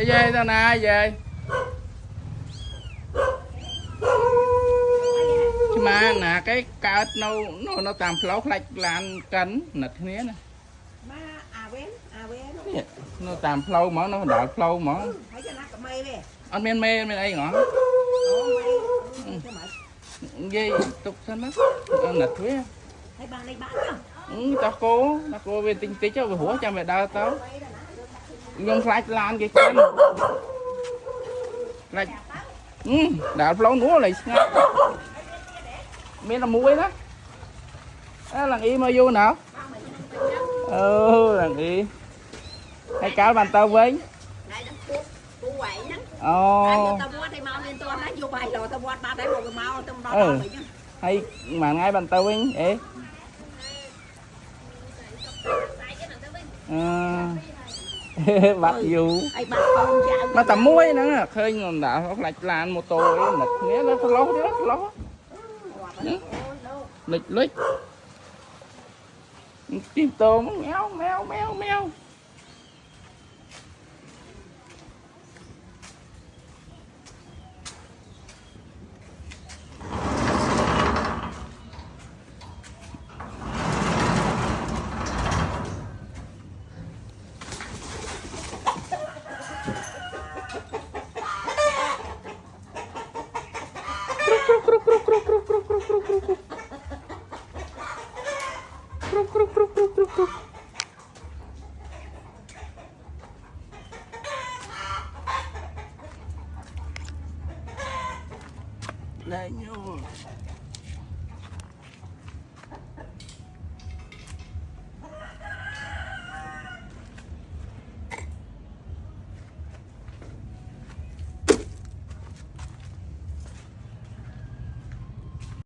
về tao nè về mà nè cái cá nó tạm lâu lạch lan cắn nật thế này nó tạm lâu mà nó đợi lâu mà anh men mê bên đây ngõ gì tục sao nó nật thế tao cố về tinh tí cho về hủa cho mày đau tao nhưng lạch lan cái cắn lạch đợi lâu nữa lại bên là muối đó lần y mà vô nào lần y hay cáo bàn tao với hay mà ngay bàn tao với ế bắt dù mà tầm muối nữa khơi ngầm đã lạch lan mô tô ấy nịch nghĩa nó lố đó lố lịch lịch chim tôm méo méo méo méo